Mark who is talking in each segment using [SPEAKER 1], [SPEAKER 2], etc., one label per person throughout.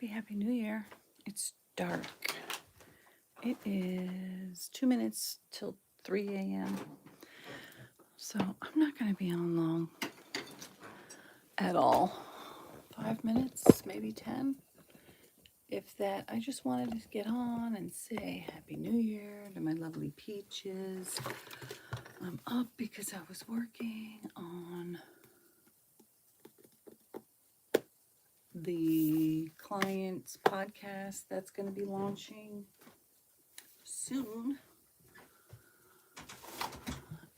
[SPEAKER 1] Happy New Year. It's dark. It is 2 minutes till 3 a.m. So I'm not going to be on long at all. 5 minutes, maybe 10. If that, I just wanted to get on and say Happy New Year to my lovely peaches. I'm up because I was working on the client's podcast that's going to be launching soon.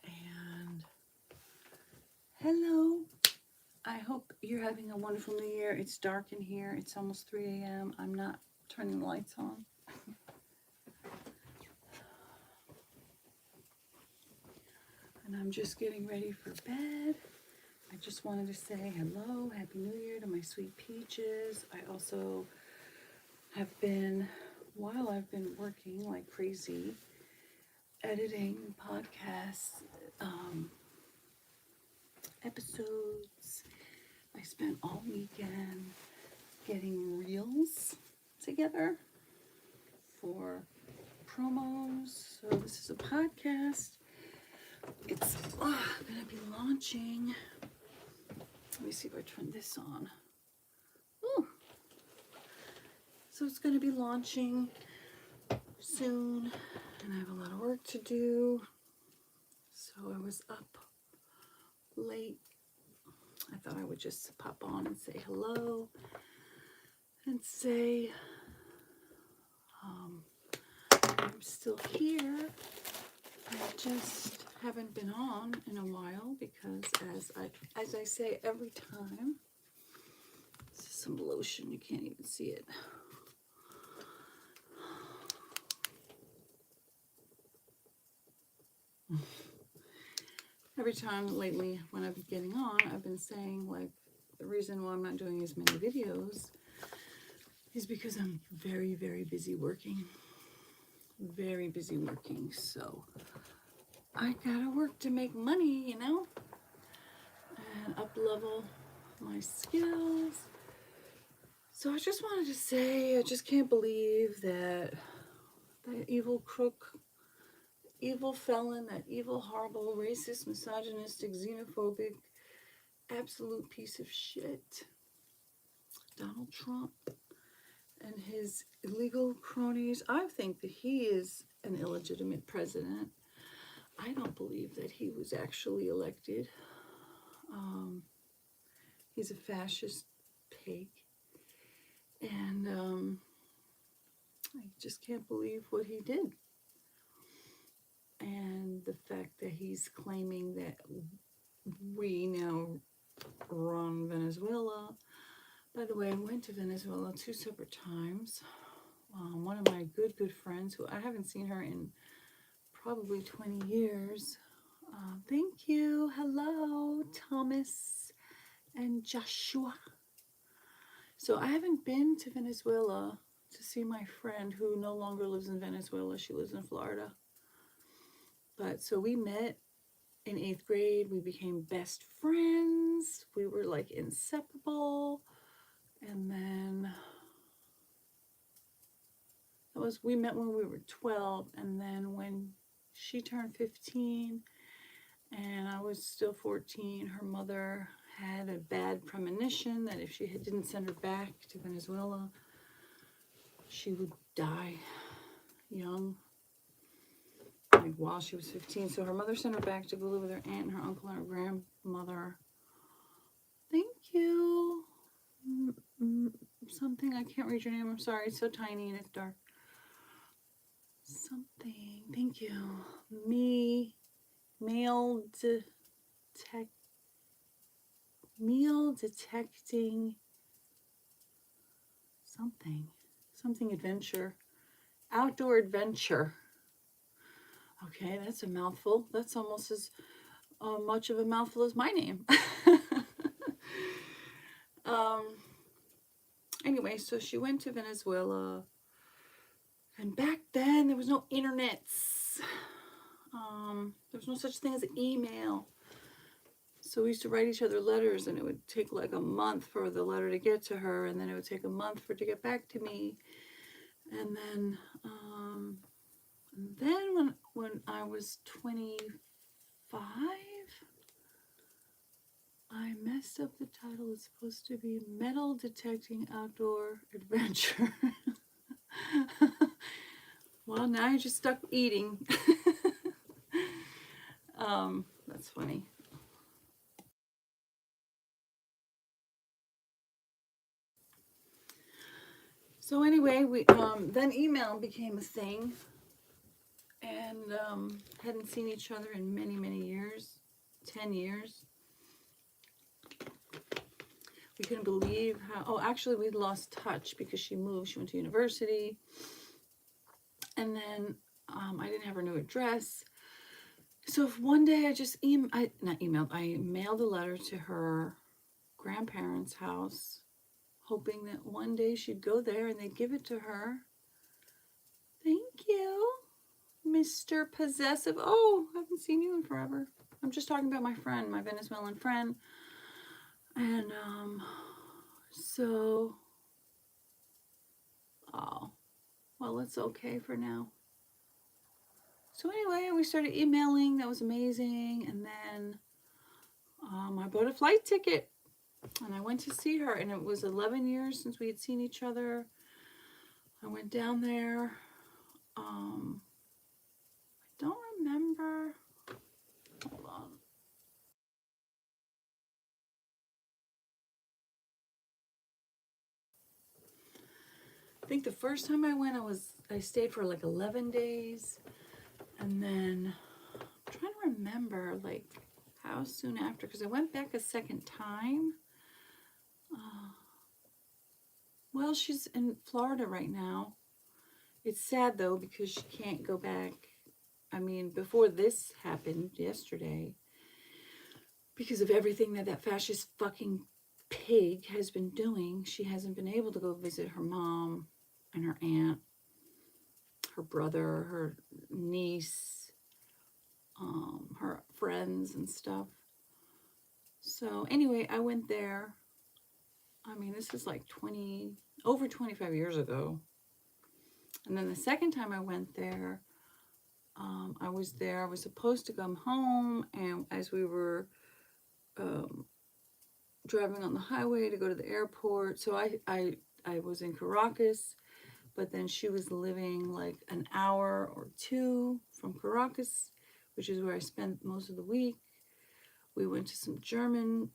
[SPEAKER 1] And hello. I hope you're having a wonderful new year. It's dark in here. It's almost 3 a.m. I'm not turning the lights on. And I'm just getting ready for bed. I just wanted to say hello, Happy New Year to my sweet peaches. I also have been, while I've been working like crazy, editing podcasts, episodes. I spent all weekend getting reels together for promos. So this is a podcast. It's going to be launching. Let me see if I turn this on. Ooh. So it's going to be launching soon, and I have a lot of work to do. So I was up late. I thought I would just pop on and say hello and say I'm still here. I just haven't been on in a while because as I say every time, this is some lotion, you can't even see it. Every time lately when I've been getting on, I've been saying like the reason why I'm not doing as many videos is because I'm very, very busy working. Very busy working, so I gotta work to make money, you know, and up level my skills. So I just wanted to say, I just can't believe that that evil crook, evil felon, that evil, horrible, racist, misogynistic, xenophobic, absolute piece of shit, Donald Trump and his illegal cronies. I think that he is an illegitimate president. I don't believe that he was actually elected. He's a fascist pig. And I just can't believe what he did. And the fact that he's claiming that we now run Venezuela. By the way, I went to Venezuela 2 separate times. One of my good friends, who I haven't seen her in probably 20 years. Thank you. Hello, Thomas and Joshua. So I haven't been to Venezuela to see my friend who no longer lives in Venezuela. She lives in Florida. But so we met in 8th grade. We became best friends. We were like inseparable. And then we met when we were 12. And then when she turned 15 and I was still 14, her mother had a bad premonition that if she didn't send her back to Venezuela, she would die young, like while she was 15. So her mother sent her back to go live with her aunt and her uncle and her grandmother. Thank you. Something, I can't read your name. I'm sorry. It's so tiny and it's dark. Something. Thank you. Meal detecting something adventure, outdoor adventure. Okay, that's a mouthful. That's almost as much of a mouthful as my name. Anyway, so she went to Venezuela, and back then there was no internets. There was no such thing as email. So we used to write each other letters, and it would take like a month for the letter to get to her, and then it would take a month for it to get back to me. And then when I was 25, I messed up the title. It's supposed to be Metal Detecting Outdoor Adventure. Well, now you're just stuck eating. That's funny. So anyway, we then email became a thing, and hadn't seen each other in many, many years, 10 years. We couldn't believe how, oh, actually we lost touch because she moved, she went to university, and then I didn't have her new address. So if one day I just I mailed a letter to her grandparents' house, hoping that one day she'd go there and they'd give it to her. Thank you, Mr. Possessive. Oh, I haven't seen you in forever. I'm just talking about my friend, my Venezuelan friend. And so, oh, well, it's okay for now. So anyway, we started emailing. That was amazing. And then I bought a flight ticket and I went to see her. And it was 11 years since we had seen each other. I went down there. I don't remember. Hold on. I think the first time I went, I stayed for like 11 days. And then I'm trying to remember like how soon after, because I went back a second time. Well, she's in Florida right now. It's sad though because she can't go back. I mean, before this happened yesterday, because of everything that fascist fucking pig has been doing, she hasn't been able to go visit her mom and her aunt, her brother, her niece, her friends and stuff. So anyway, I went there. I mean, this is like over 25 years ago. And then the second time I went there, I was there. I was supposed to come home, and as we were driving on the highway to go to the airport, so I was in Caracas, but then she was living like an hour or two from Caracas, which is where I spent most of the week. We went to some German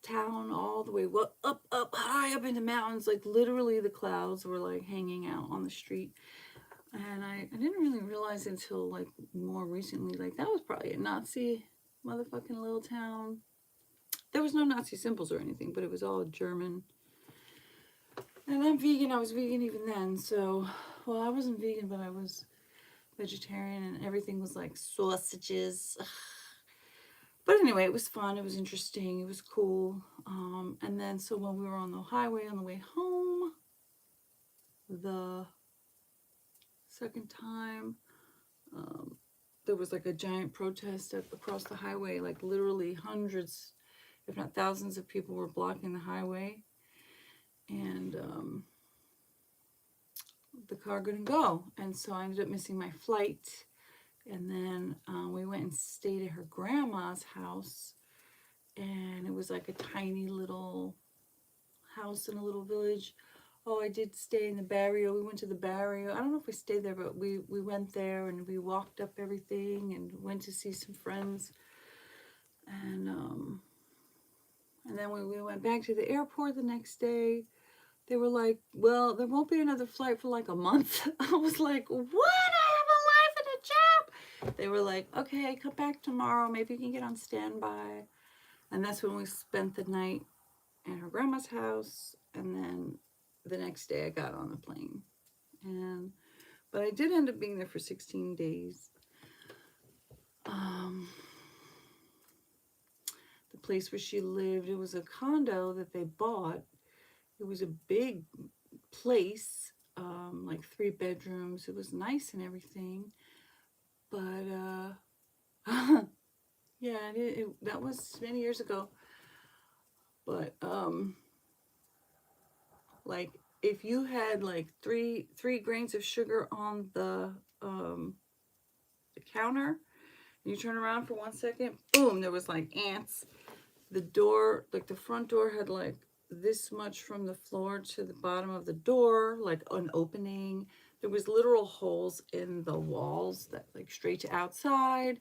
[SPEAKER 1] town all the way up high up in the mountains, like literally the clouds were like hanging out on the street. And I didn't really realize until like more recently, like that was probably a Nazi motherfucking little town. There was no Nazi symbols or anything, but it was all German. And I'm vegan. I was vegan even then. So, well, I wasn't vegan, but I was vegetarian, and everything was like sausages. But anyway, it was fun. It was interesting. It was cool. And then, so when we were on the highway on the way home, the second time, there was like a giant protest across the highway. Like literally hundreds, if not thousands of people were blocking the highway. And the car couldn't go. And so I ended up missing my flight. And then we went and stayed at her grandma's house. And it was like a tiny little house in a little village. Oh, I did stay in the barrio. We went to the barrio. I don't know if we stayed there, but we went there and we walked up everything and went to see some friends. And then we went back to the airport the next day. They were like, well, there won't be another flight for like a month. I was like, what? I have a life and a job. They were like, okay, come back tomorrow. Maybe you can get on standby. And that's when we spent the night at her grandma's house. And then the next day I got on the plane. But I did end up being there for 16 days. The place where she lived, it was a condo that they bought. It was a big place, like 3 bedrooms. It was nice and everything. But Yeah, that was many years ago. But like if you had like three grains of sugar on the counter, and you turn around for 1 second, boom, there was like ants. The door, like the front door, had like this much from the floor to the bottom of the door, like an opening. There was literal holes in the walls that like straight to outside.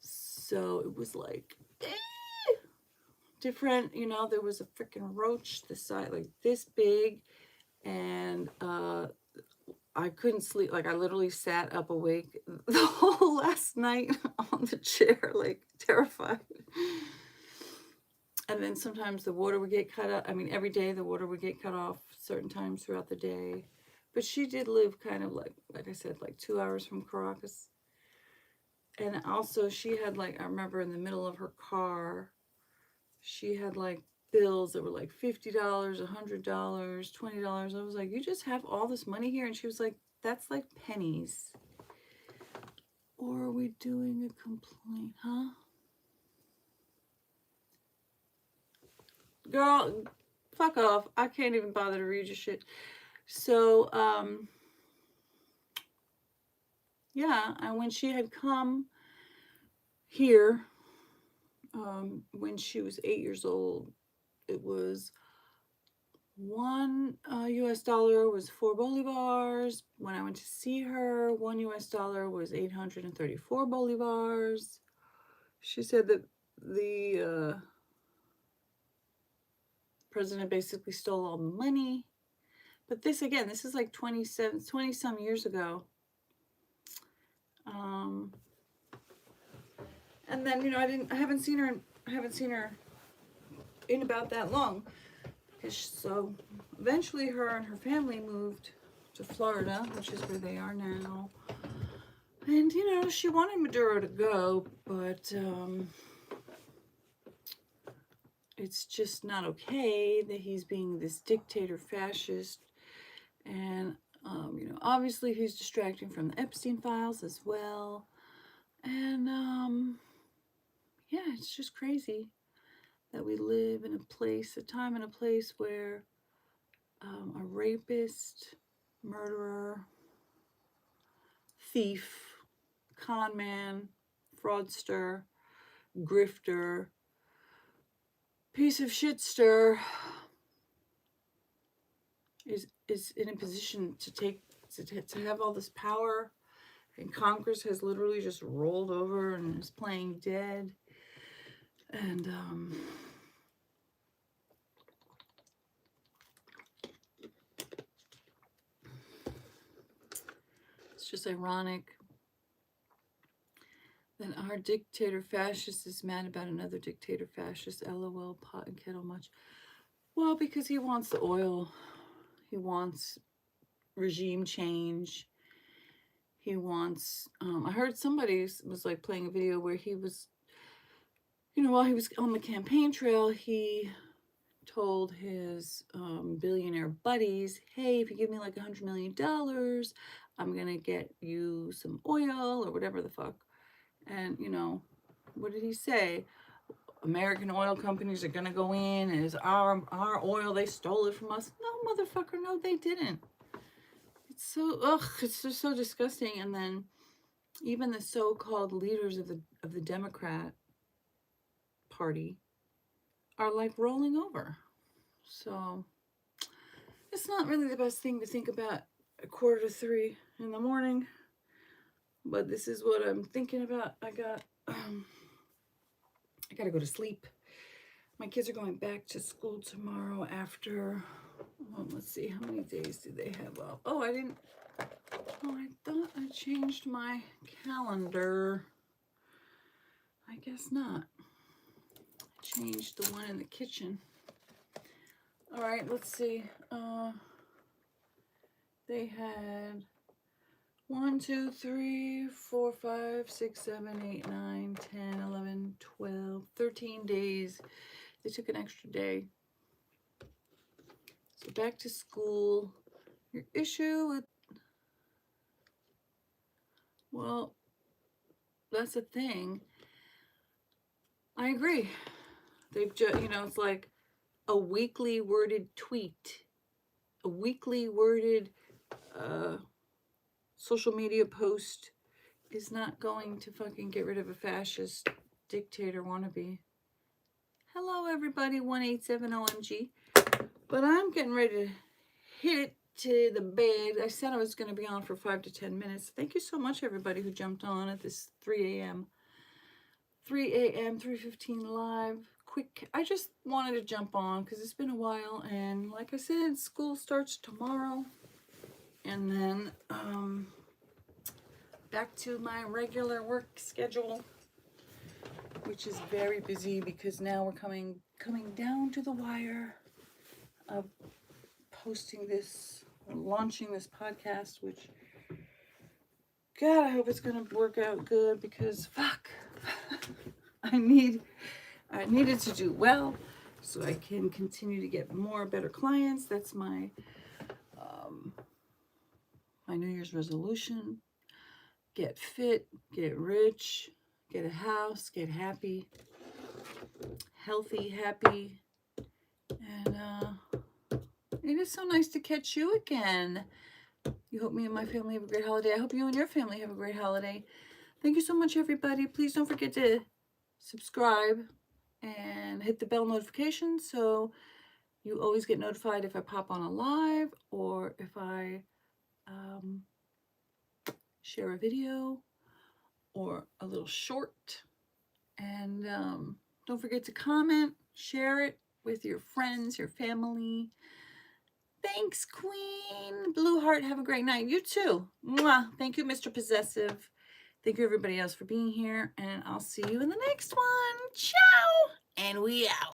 [SPEAKER 1] So it was like different, you know. There was a freaking roach the size like this big, and I couldn't sleep. Like I literally sat up awake the whole last night on the chair, like terrified. And then sometimes the water would get cut off. I mean, every day the water would get cut off certain times throughout the day. But she did live kind of like I said, like 2 hours from Caracas. And also she had like, I remember in the middle of her car, she had like bills that were like $50, $100, $20. I was like, you just have all this money here? And she was like, that's like pennies. Or are we doing a complaint, huh? Girl, fuck off. I can't even bother to read your shit. So, yeah, and when she had come here, when she was 8 years old, it was one US dollar was 4 bolivars. When I went to see her, one US dollar was 834 bolivars. She said that the president basically stole all the money. But this, again, this is like 20 some years ago. And then, you know, I haven't seen her in about that long. So eventually her and her family moved to Florida, which is where they are now. And, you know, she wanted Maduro to go, but it's just not okay that he's being this dictator fascist. And, you know, obviously he's distracting from the Epstein files as well. And, yeah, it's just crazy that we live in a time and a place where a rapist, murderer, thief, con man, fraudster, grifter, piece of shitster is in a position to have all this power, and Congress has literally just rolled over and is playing dead. And it's just ironic that our dictator fascist is mad about another dictator fascist. LOL, pot and kettle much. Well, because he wants the oil. He wants regime change. He wants, I heard somebody was like playing a video where he was, you know, while he was on the campaign trail, he told his billionaire buddies, hey, if you give me like $100 million, I'm going to get you some oil or whatever the fuck. And, you know, what did he say? American oil companies are going to go in and it's our oil. They stole it from us. No, motherfucker, no, they didn't. It's so, it's just so disgusting. And then even the so-called leaders of the Democrat Party are like rolling over. So it's not really the best thing to think about at 2:45 in the morning, but this is what I'm thinking about. I gotta go to sleep. My kids are going back to school tomorrow after, well, let's see, how many days do they have off? Oh, I thought I changed my calendar. I guess not. I changed the one in the kitchen. All right, let's see. They had 1, 2, 3, 4, 5, 6, 7, 8, 9, 10, 11, 12, 13 days. They took an extra day. So back to school. Your issue with, well, that's the thing. I agree. They've just, you know, it's like a weekly worded tweet, a weekly worded social media post is not going to fucking get rid of a fascist dictator wannabe. Hello, everybody, 187OMG. But I'm getting ready to hit it to the bed. I said I was going to be on for 5 to 10 minutes. Thank you so much, everybody who jumped on at this 3 a.m. 3:15 live. Quick, I just wanted to jump on because it's been a while. And like I said, school starts tomorrow. And then back to my regular work schedule, which is very busy because now we're coming down to the wire of posting this, launching this podcast, which, God, I hope it's gonna work out good because fuck, I needed to do well so I can continue to get better clients. That's my my New Year's resolution. Get fit, get rich, get a house, get happy, healthy, happy. And it is so nice to catch you again. You hope me and my family have a great holiday. I hope you and your family have a great holiday. Thank you so much, everybody. Please don't forget to subscribe and hit the bell notification so you always get notified if I pop on a live or if I share a video or a little short. And don't forget to comment, share it with your friends, your family. Thanks, Queen. Blue Heart, have a great night. You too. Mwah. Thank you, Mr. Possessive. Thank you, everybody else, for being here. And I'll see you in the next one. Ciao. And we out.